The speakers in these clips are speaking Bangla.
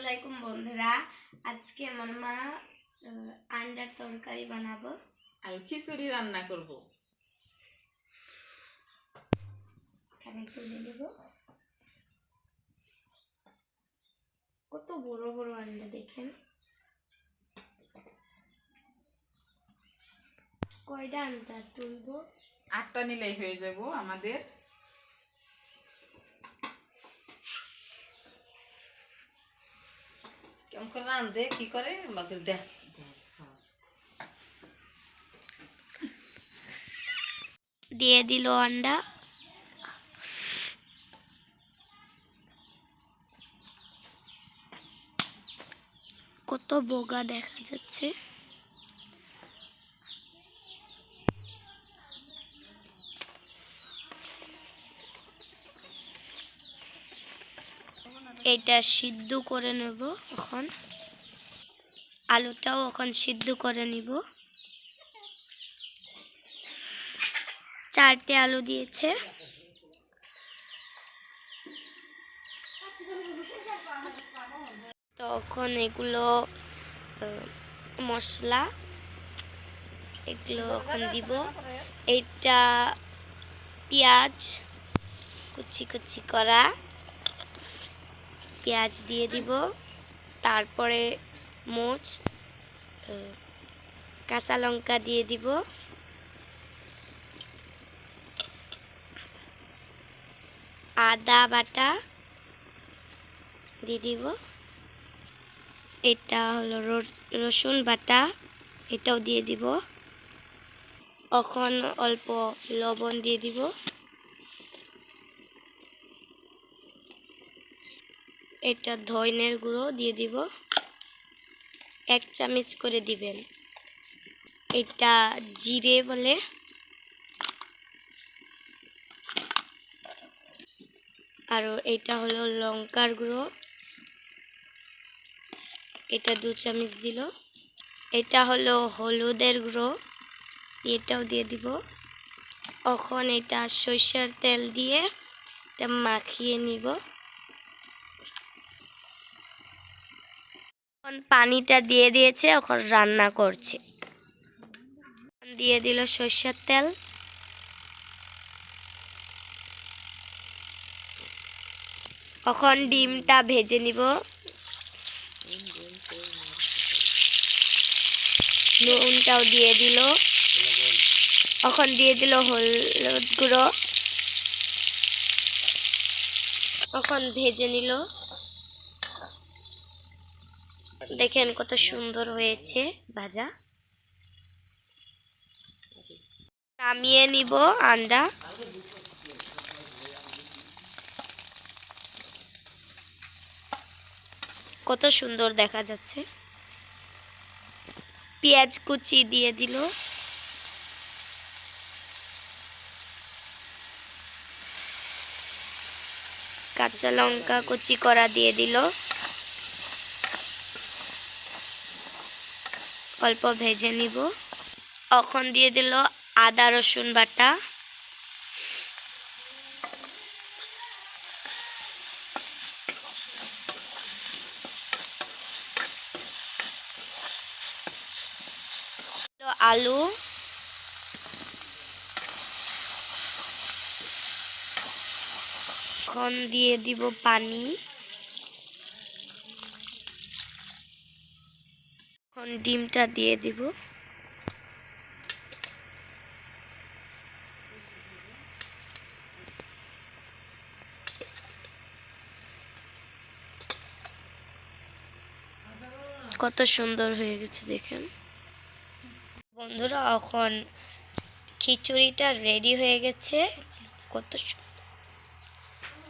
আসসালামাইকুম বন্ধুরা, আজকে আমার মা আন্ডার তরকারি বানাবো আর খিচুড়ি রান্না করব। এখানে তুলে দেব। কত বড় বড় আন্ডা দেখেন। কয়টা আন্ডা তুলবো? 8টা নিলেই হয়ে যাব আমাদের। কেমন করে রাঁধে কি করে বাদুর দেখ দিয়ে দিল আন্ডা। কত বোগা দেখা যাচ্ছে। এটা সিদ্ধ করে নেব এখন। আলুটাও এখন সিদ্ধ করে নিব। 4টে আলু দিয়েছে। তখন এগুলো মশলা এগুলো এখন দিব। এটা পেঁয়াজ কুচি কুচি করা পেঁয়াজ দিয়ে দিব। তারপরে মোচ কাঁচা লঙ্কা দিয়ে দিব। আদা বাটা দিয়ে দিব। এটা হলো রসুন বাটা, এটাও দিয়ে দিব। এখন অল্প লবণ দিয়ে দিব। এটা ধইনের গুঁড়ো দিয়ে দিব, 1 চামচ করে দিবেন। এটা জিরে বলে। আর এটা হলো লঙ্কার গুঁড়ো, এটা 2 চামচ দিল। এটা হলো হলুদের গুঁড়ো, এটাও দিয়ে দিব। এখন এটা সরষের তেল দিয়ে এটা মাখিয়ে নিব। এখন পানিটা দিয়ে দিয়েছে, এখন রান্না করছে। দিয়ে দিল সরষের তেল। এখন ডিমটা ভেজে নিব। নুনটাও দিয়ে দিল। এখন দিয়ে দিল হলুদ গুঁড়ো। এখন ভেজে নিল। দেখেন কত সুন্দর হয়েছে ভাজা। নামিয়ে নিব আন্ডা। কত সুন্দর দেখা যাচ্ছে। পেঁয়াজ কুচি দিয়ে দিল। কাঁচা লঙ্কা কুচি করা দিয়ে দিল। অল্প ভেজে নিব। এখন দিয়ে দিল আদা রসুন বাটা। আলু, এখন দিয়ে দিব পানি। এখন ডিমটা দিয়ে দিব। কত সুন্দর হয়ে গেছে দেখেন বন্ধুরা। এখন খিচুড়িটা রেডি হয়ে গেছে।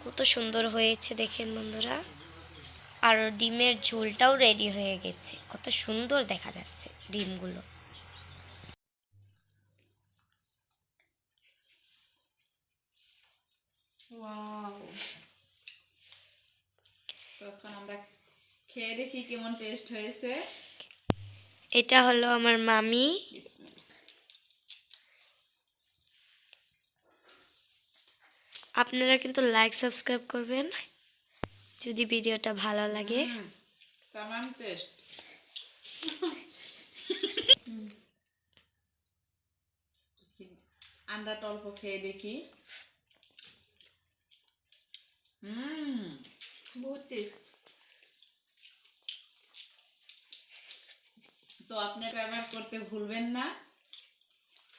কত সুন্দর হয়েছে দেখেন বন্ধুরা। আর ডিমের ঝোলটাও রেডি হয়ে গেছে। কত সুন্দর দেখা যাচ্ছে ডিমগুলো। ওয়াও, তো এখন আমরা খেয়ে দেখি কেমন টেস্ট হয়েছে। এটা হলো আমার মামি। বিসমিল্লাহ। আপনারা কিন্তু লাইক সাবস্ক্রাইব করবেন যদি ভিডিওটা ভালো লাগে। কেমন টেস্ট? আন্ডাটা অল্প খেয়ে দেখি। বহুত টেস্ট। তো আপনি ব্যবহার করতে ভুলবেন না।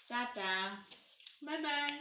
Tata, bye bye.